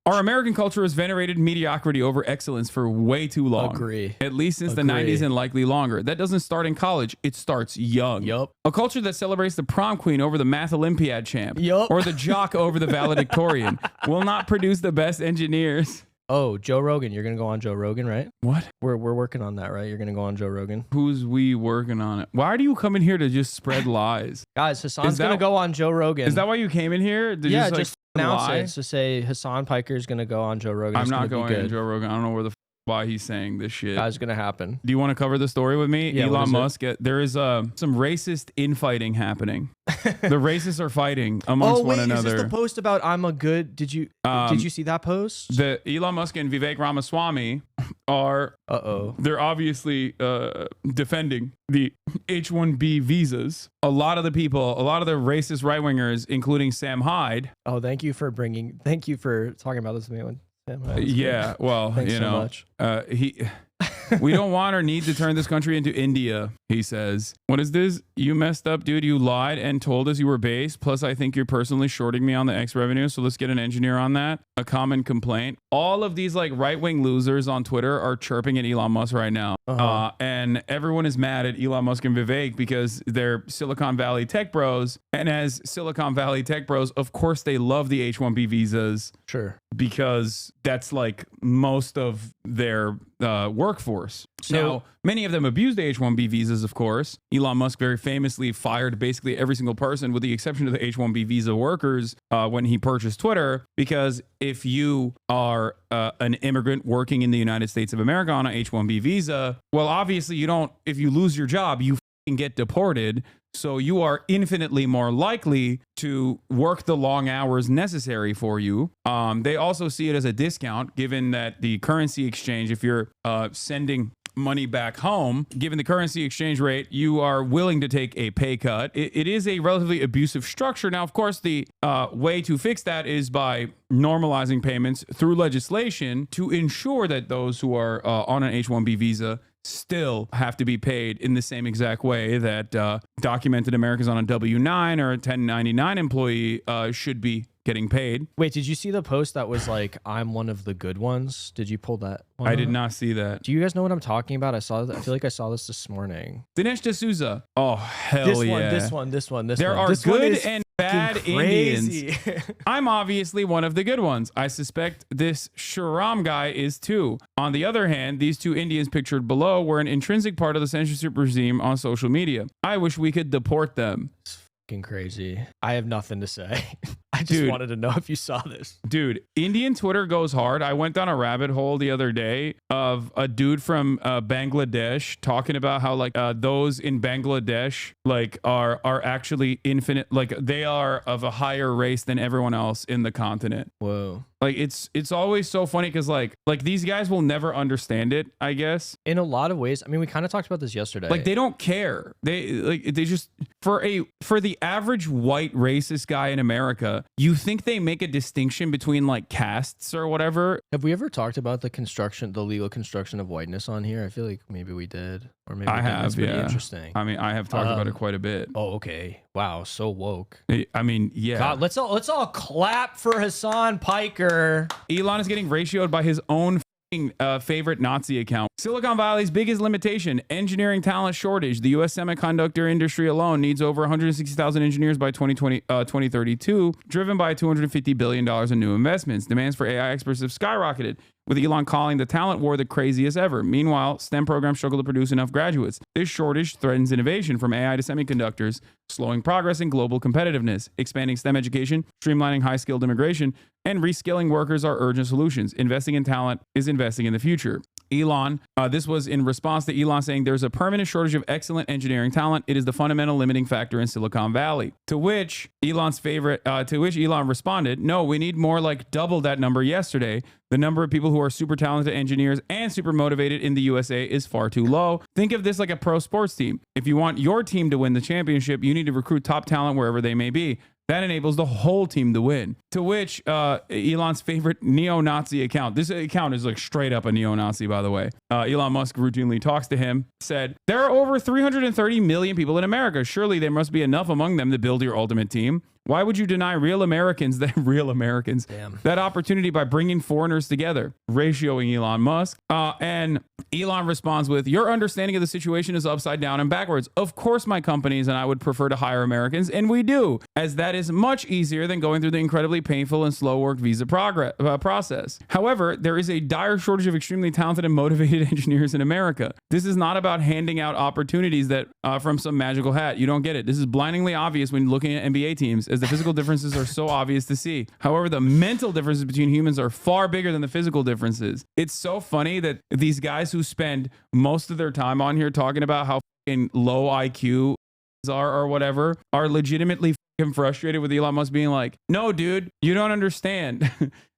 Our American culture has venerated mediocrity over excellence for way too long. Agree. At least since the 90s and likely longer. That doesn't start in college. It starts young. Yup. A culture that celebrates the prom queen over the math Olympiad champ. Yup. Or the jock over the valedictorian will not produce the best engineers. Oh, Joe Rogan. You're going to go on Joe Rogan, right? What? We're working on that, right? You're going to go on Joe Rogan? Who's we working on it? Why do you come in here to just spread lies? Guys, Hassan's going to go on Joe Rogan. Is that why you came in here? To yeah, just, just announce it to say Hassan Piker is going to go on Joe Rogan. I'm not going on Joe Rogan. I don't know where the why he's saying this shit. That's going to happen. Do you want to cover the story with me? Yeah, Elon Musk. There is some racist infighting happening. The racists are fighting amongst one another. Is this the post about I'm a good? Did you see that post? The Elon Musk and Vivek Ramaswamy are they're obviously defending the H1B visas. A lot of the racist right wingers, including Sam Hyde. Oh, thank you for talking about this with me. Yeah, well, Thanks you so know, much. We don't want or need to turn this country into India, he says. What is this? You messed up, dude. You lied and told us you were base. Plus, I think you're personally shorting me on the X revenue. So let's get an engineer on that. A common complaint. All of these like right-wing losers on Twitter are chirping at Elon Musk right now. And everyone is mad at Elon Musk and Vivek because they're Silicon Valley tech bros. And as Silicon Valley tech bros, of course, they love the H1B visas. Sure. Because that's like most of their workforce. So, now, many of them abuse the H1B visas, of course. Elon Musk very famously fired basically every single person with the exception of the H1B visa workers when he purchased Twitter. Because if you are an immigrant working in the United States of America on an H1B visa, well, obviously you don't, if you lose your job, you get deported. So you are infinitely more likely to work the long hours necessary for you. They also see it as a discount, given that the currency exchange, if you're sending money back home, given the currency exchange rate, you are willing to take a pay cut. It is a relatively abusive structure. Now, of course, the way to fix that is by normalizing payments through legislation to ensure that those who are on an H-1B visa still have to be paid in the same exact way that documented Americans on a W-9 or a 1099 employee should be getting paid. Wait, did you see the post that was like, I'm one of the good ones? Did you pull that one I up? did not see that. Do you guys know what I'm talking about? I feel like I saw this morning. Dinesh D'Souza. Oh, hell yeah. This one. There are good and bad crazy. Indians. I'm obviously one of the good ones. I suspect this Shahram guy is too. On the other hand, these two Indians pictured below were an intrinsic part of the censorship regime on social media. I wish we could deport them. It's fucking crazy. I have nothing to say. I just wanted to know if you saw this. Dude, Indian Twitter goes hard. I went down a rabbit hole the other day of a dude from Bangladesh talking about how like those in Bangladesh like are actually infinite, like they are of a higher race than everyone else in the continent. Whoa. Like it's always so funny because like these guys will never understand it, I guess. In a lot of ways. I mean, we kind of talked about this yesterday. Like they don't care. They just for the average white racist guy in America, you think they make a distinction between like castes or whatever. Have we ever talked about the legal construction of whiteness on here? I feel like maybe we did. Or maybe I have, it's pretty interesting. I mean, I have talked about it quite a bit. Oh, okay. Wow, so woke. I mean, yeah. God, let's all clap for Hassan Piker. Elon is getting ratioed by his own favorite Nazi account. Silicon Valley's biggest limitation, engineering talent shortage. The U.S. semiconductor industry alone needs over 160,000 engineers by 2032, driven by $250 billion in new investments. Demands for AI experts have skyrocketed, with Elon calling the talent war the craziest ever. Meanwhile, STEM programs struggle to produce enough graduates. This shortage threatens innovation from AI to semiconductors, slowing progress in global competitiveness. Expanding STEM education, streamlining high-skilled immigration, and reskilling workers are urgent solutions. Investing in talent is investing in the future. Elon, this was in response to Elon saying there's a permanent shortage of excellent engineering talent. It is the fundamental limiting factor in Silicon Valley. To which Elon responded, no, we need more like double that number yesterday. The number of people who are super talented engineers and super motivated in the USA is far too low. Think of this like a pro sports team. If you want your team to win the championship, you need to recruit top talent wherever they may be. That enables the whole team to win. To which Elon's favorite neo-Nazi account, this account is like straight up a neo-Nazi, by the way. Elon Musk routinely talks to him, said, there are over 330 million people in America. Surely there must be enough among them to build your ultimate team. Why would you deny real Americans that opportunity by bringing foreigners together? Ratioing Elon Musk. And Elon responds with, your understanding of the situation is upside down and backwards. Of course, my companies and I would prefer to hire Americans, and we do, as that is much easier than going through the incredibly painful and slow work visa process. However, there is a dire shortage of extremely talented and motivated engineers in America. This is not about handing out opportunities that from some magical hat. You don't get it. This is blindingly obvious when looking at NBA teams, as the physical differences are so obvious to see. However, the mental differences between humans are far bigger than the physical differences. It's so funny that these guys who spend most of their time on here talking about how fucking low IQ are or whatever are legitimately fucking frustrated with Elon Musk being like, no, dude, you don't understand.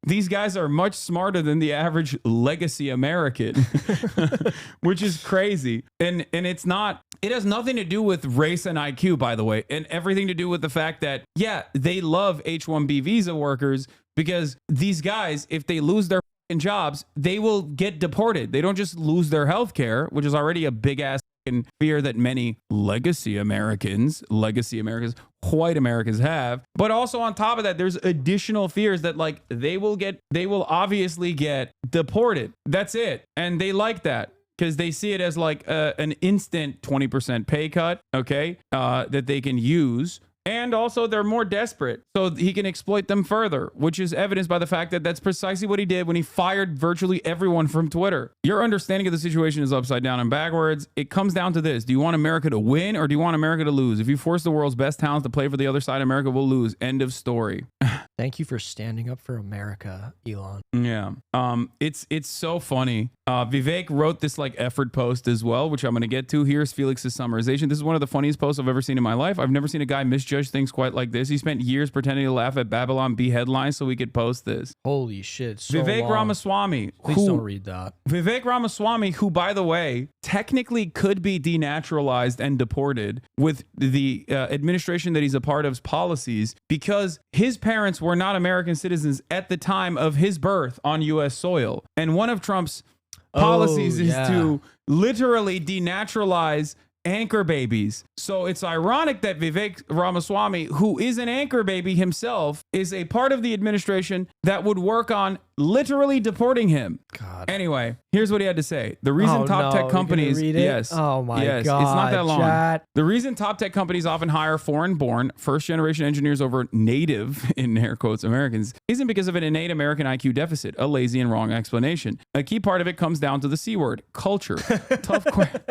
These guys are much smarter than the average legacy American, which is crazy. And it's not, it has nothing to do with race and IQ, by the way, and everything to do with the fact that, yeah, they love H1B visa workers because these guys, if they lose their jobs, they will get deported. They don't just lose their health care, which is already a big ass fear that many legacy Americans, white Americans have. But also on top of that, there's additional fears that like they will obviously get deported. That's it. And they like that because they see it as like an instant 20% pay cut, okay, that they can use. And also, they're more desperate, so he can exploit them further, which is evidenced by the fact that that's precisely what he did when he fired virtually everyone from Twitter. Your understanding of the situation is upside down and backwards. It comes down to this. Do you want America to win or do you want America to lose? If you force the world's best talents to play for the other side, America will lose. End of story. Thank you for standing up for America, Elon. Yeah. It's so funny. Vivek wrote this like effort post as well, which I'm going to get to. Here's Felix's summarization. This is one of the funniest posts I've ever seen in my life. I've never seen a guy misjudge things quite like this. He spent years pretending to laugh at Babylon Bee headlines so we could post this. Holy shit. So Vivek long. Ramaswamy. Please don't read that. Vivek Ramaswamy, who, by the way, technically could be denaturalized and deported with the administration that he's a part of's policies because his parents were not American citizens at the time of his birth on U.S. soil. And one of Trump's policies is to literally denaturalize anchor babies. So it's ironic that Vivek Ramaswamy, who is an anchor baby himself, is a part of the administration that would work on literally deporting him. God. Anyway, here's what he had to say. The reason top tech companies, yes, oh my God, it's not that long. chat. The reason top tech companies often hire foreign-born, first-generation engineers over native, in air quotes, Americans, isn't because of an innate American IQ deficit, a lazy and wrong explanation. A key part of it comes down to the C word, culture. Tough questions.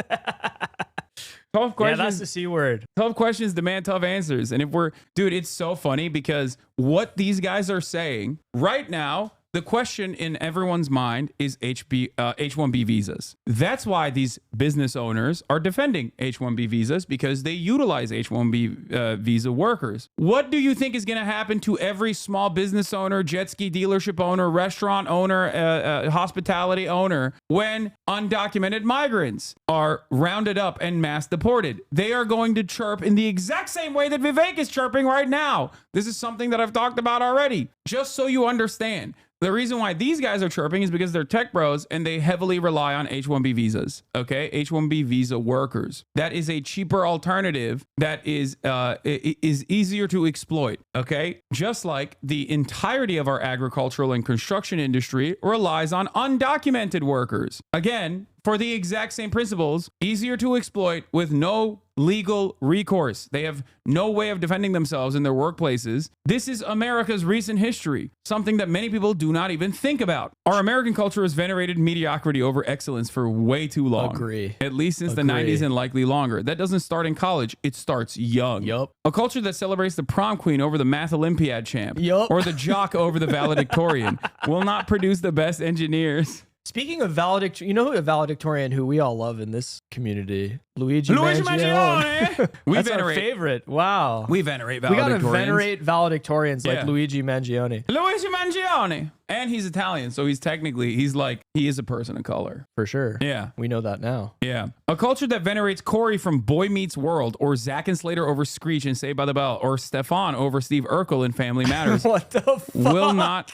Yeah, that's the C word. Tough questions demand tough answers. And dude, it's so funny because what these guys are saying right now, the question in everyone's mind is H1B visas. That's why these business owners are defending H1B visas because they utilize H1B visa workers. What do you think is going to happen to every small business owner, jet ski dealership owner, restaurant owner, hospitality owner when undocumented migrants are rounded up and mass deported? They are going to chirp in the exact same way that Vivek is chirping right now. This is something that I've talked about already, just so you understand. The reason why these guys are chirping is because they're tech bros and they heavily rely on H1B visas, okay? H1B visa workers. That is a cheaper alternative that is easier to exploit, okay? Just like the entirety of our agricultural and construction industry relies on undocumented workers. Again, for the exact same principles, easier to exploit with no legal recourse. They have no way of defending themselves in their workplaces. This is America's recent history, something that many people do not even think about. Our American culture has venerated mediocrity over excellence for way too long. Agree. At least since the 90s and likely longer. That doesn't start in college. It starts young. Yup. A culture that celebrates the prom queen over the math Olympiad champ. Yup. Or the jock over the valedictorian will not produce the best engineers. Speaking of valedictorian, you know who a valedictorian who we all love in this community? Luigi Mangione. That's our favorite. Wow. We venerate valedictorians. We gotta venerate valedictorians like Luigi Mangione. Luigi Mangione. And he's Italian, so he's he is a person of color. For sure. Yeah. We know that now. Yeah. A culture that venerates Corey from Boy Meets World, or Zack and Slater over Screech and Saved by the Bell, or Stefan over Steve Urkel in Family Matters. What the fuck? Will not...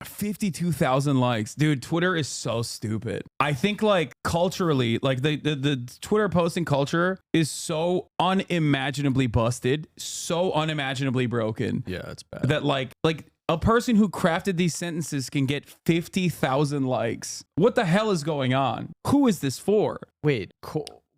52,000 likes. Dude, Twitter is so stupid. I think like culturally, like the Twitter posting culture is so unimaginably busted, so unimaginably broken. Yeah, it's bad. That like a person who crafted these sentences can get 50,000 likes. What the hell is going on? Who is this for? Wait,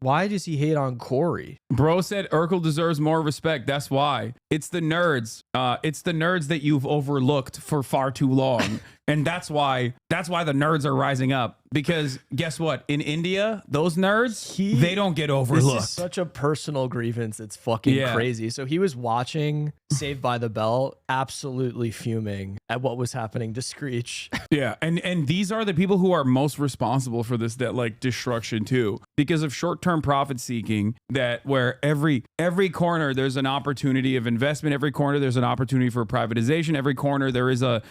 why does he hate on Corey? Bro said Urkel deserves more respect. That's why. It's the nerds. It's the nerds that you've overlooked for far too long. And that's why the nerds are rising up. Because guess what? In India, those nerds, they don't get overlooked. This is such a personal grievance. It's fucking crazy. So he was watching Saved by the Bell, absolutely fuming at what was happening to Screech. Yeah. And these are the people who are most responsible for this, that like destruction too, because of short-term profit seeking, that where every corner there's an opportunity of investment, every corner there's an opportunity for privatization, every corner there is a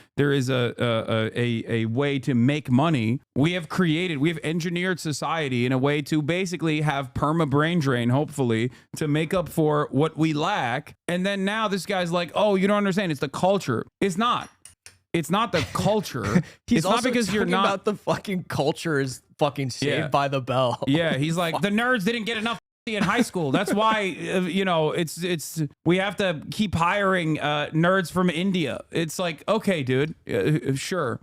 way to make money. We have engineered society in a way to basically have perma brain drain, hopefully, to make up for what we lack. And then now this guy's like, oh, you don't understand. It's the culture. It's not. It's not the culture. He's it's not because you're not about the fucking culture is fucking Saved by the Bell. Yeah, he's like, the nerds didn't get enough in high school. That's why it's we have to keep hiring nerds from India. It's like, okay, dude, sure.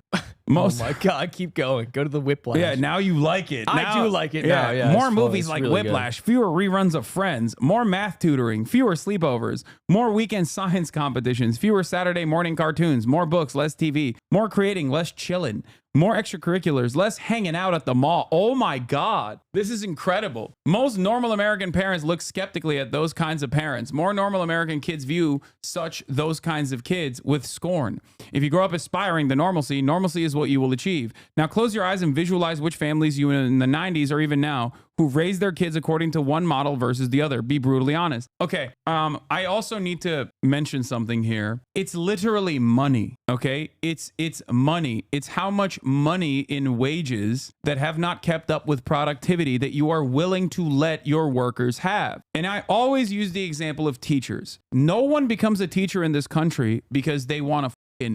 Oh my God, keep going. Go to the Whiplash. Yeah, now you like it. I do like it now. Yeah, more movies like really Whiplash, good. Fewer reruns of Friends, more math tutoring, fewer sleepovers, more weekend science competitions, fewer Saturday morning cartoons, more books, less TV, more creating, less chilling, more extracurriculars, less hanging out at the mall. Oh my God, this is incredible. Most normal American parents look skeptically at those kinds of parents. More normal American kids view those kinds of kids with scorn. If you grow up aspiring to normalcy is what you will achieve. Now close your eyes and visualize which families you in the 90s or even now who raise their kids according to one model versus the other. Be brutally honest. Okay, I also need to mention something here. It's literally money, okay? It's money. It's how much money in wages that have not kept up with productivity that you are willing to let your workers have. And I always use the example of teachers. No one becomes a teacher in this country because they want to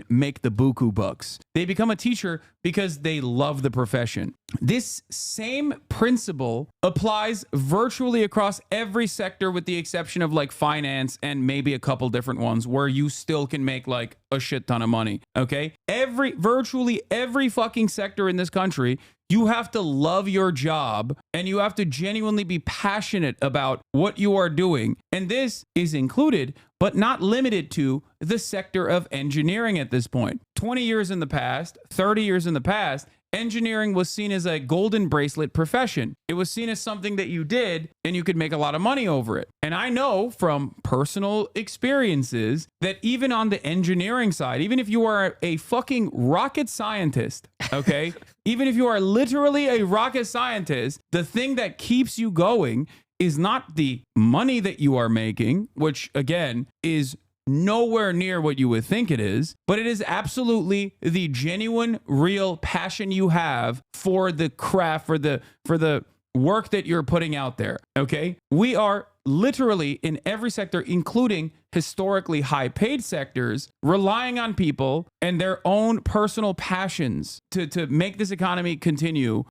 make the buku bucks. They become a teacher because they love the profession. This same principle applies virtually across every sector with the exception of like finance and maybe a couple different ones where you still can make like a shit ton of money, okay? Virtually every fucking sector in this country, you have to love your job and you have to genuinely be passionate about what you are doing. And this is included, but not limited to, the sector of engineering at this point. 20 years in the past, 30 years in the past, engineering was seen as a golden bracelet profession. It was seen as something that you did and you could make a lot of money over it. And I know from personal experiences that even on the engineering side, even if you are a fucking rocket scientist, okay, even if you are literally a rocket scientist, the thing that keeps you going is not the money that you are making, which again is nowhere near what you would think it is, but it is absolutely the genuine, real passion you have for the craft, for the work that you're putting out there. Okay. We are literally in every sector, including historically high paid sectors, relying on people and their own personal passions to make this economy continue,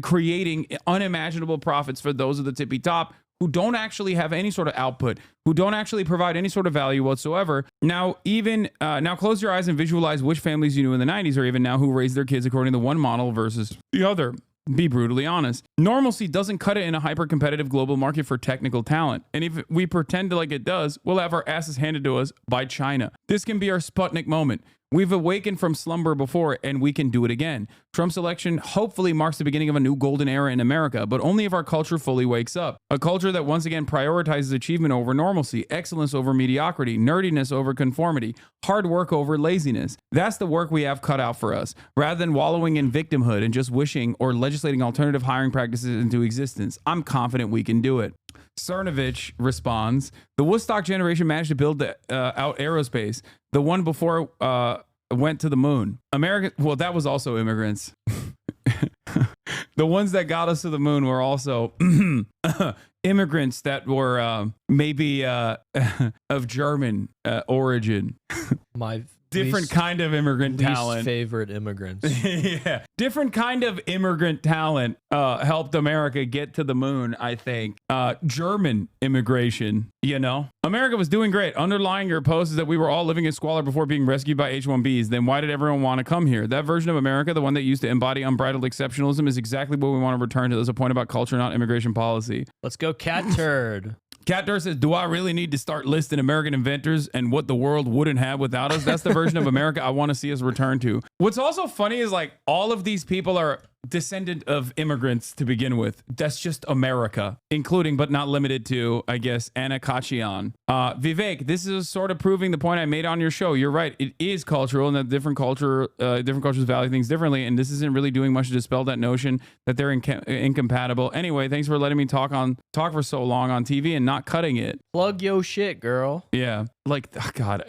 creating unimaginable profits for those at the tippy top who don't actually have any sort of output, who don't actually provide any sort of value whatsoever. Now, now close your eyes and visualize which families you knew in the 90s or even now who raise their kids according to one model versus the other. Be brutally honest. Normalcy doesn't cut it in a hyper-competitive global market for technical talent. And if we pretend like it does, we'll have our asses handed to us by China. This can be our Sputnik moment. We've awakened from slumber before, and we can do it again. Trump's election hopefully marks the beginning of a new golden era in America, but only if our culture fully wakes up. A culture that once again prioritizes achievement over normalcy, excellence over mediocrity, nerdiness over conformity, hard work over laziness. That's the work we have cut out for us, rather than wallowing in victimhood and just wishing or legislating alternative hiring practices into existence. I'm confident we can do it. Cernovich responds, the Woodstock generation managed to build out aerospace. The one before went to the moon. Well, that was also immigrants. The ones that got us to the moon were also immigrants that were maybe of German origin. My different kind of immigrant talent. Favorite immigrants. Yeah. Different kind of immigrant talent helped America get to the moon, I think. German immigration, you know? America was doing great. Underlying your post is that we were all living in squalor before being rescued by H1Bs. Then why did everyone want to come here? That version of America, the one that used to embody unbridled exceptionalism, is exactly what we want to return to. There's a point about culture, not immigration policy. Let's go, Cat Turd. Cat Turd says, do I really need to start listing American inventors and what the world wouldn't have without us? That's the version of America I want to see us return to. What's also funny is like all of these people are descendant of immigrants to begin with. That's just America, including but not limited to, I guess, Anna Kachian. Vivek, this is sort of proving the point I made on your show. You're right. It is cultural, and that different cultures value things differently. And this isn't really doing much to dispel that notion that they're incompatible. Anyway, thanks for letting me talk for so long on TV and not cutting it. Plug your shit, girl. Yeah, like oh God,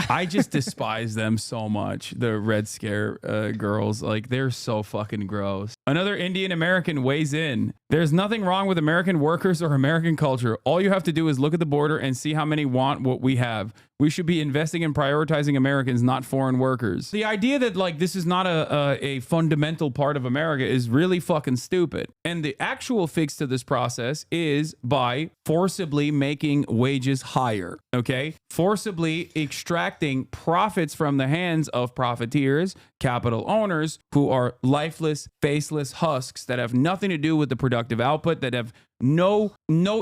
I just despise them so much. The Red Scare girls, like they're so fucking gross. Another Indian American weighs in. There's nothing wrong with American workers or American culture. All you have to do is look at the border and see how many want what we have. We should be investing in prioritizing Americans, not foreign workers. The idea that like this is not a fundamental part of America is really fucking stupid. And the actual fix to this process is by forcibly making wages higher, okay? Forcibly extracting profits from the hands of profiteers, capital owners, who are lifeless, faceless husks that have nothing to do with the productive output, that have no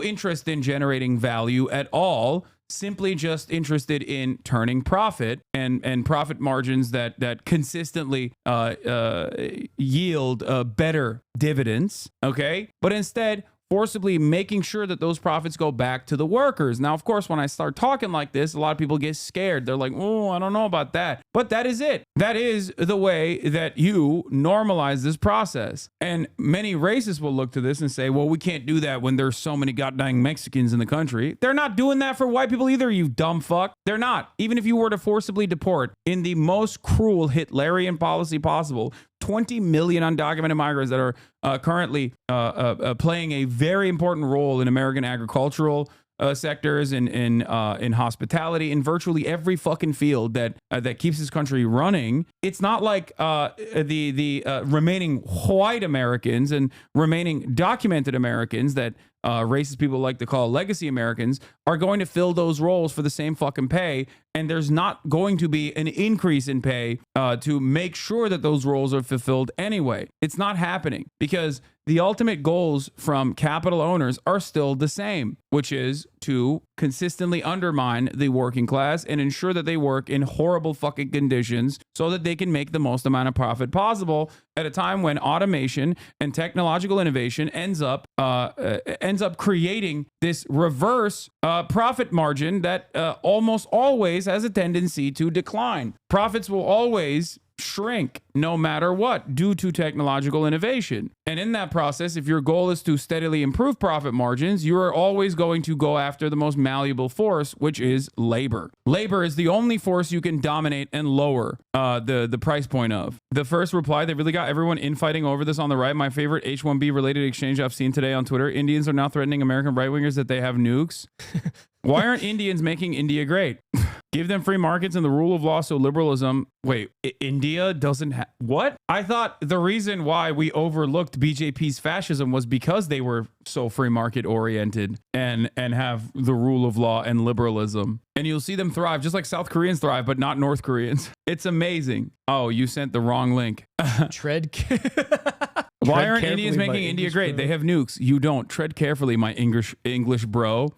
interest in generating value at all, simply just interested in turning profit and profit margins that consistently yield better dividends, okay? But instead, forcibly making sure that those profits go back to the workers. Now, of course, when I start talking like this, a lot of people get scared. They're like, oh, I don't know about that. But that is it. That is the way that you normalize this process. And many racists will look to this and say, well, we can't do that when there's so many goddamn Mexicans in the country. They're not doing that for white people either, you dumb fuck. They're not. Even if you were to forcibly deport in the most cruel Hitlerian policy possible, 20 million undocumented migrants that are currently playing a very important role in American agricultural sectors, in hospitality, in virtually every fucking field that keeps this country running. It's not like the remaining white Americans and remaining documented Americans that racist people like to call legacy Americans are going to fill those roles for the same fucking pay. And there's not going to be an increase in pay to make sure that those roles are fulfilled anyway. It's not happening because the ultimate goals from capital owners are still the same, which is to consistently undermine the working class and ensure that they work in horrible fucking conditions so that they can make the most amount of profit possible at a time when automation and technological innovation ends up creating this reverse profit margin that almost always has a tendency to decline. Profits will always shrink no matter what due to technological innovation. And in that process, if your goal is to steadily improve profit margins, you are always going to go after the most malleable force, which is labor. Labor is the only force you can dominate and lower the price point of. The first reply, they really got everyone infighting over this on the right. My favorite H1B related exchange I've seen today on Twitter. Indians are now threatening American right-wingers that they have nukes. Why aren't Indians making India great? Give them free markets and the rule of law so liberalism... Wait, India doesn't have... What? I thought the reason why we overlooked BJP's fascism was because they were so free market oriented and have the rule of law and liberalism. And you'll see them thrive just like South Koreans thrive, but not North Koreans. It's amazing. Oh, you sent the wrong link. Why aren't Indians making India great? Bro. They have nukes. You don't. Tread carefully, my English bro.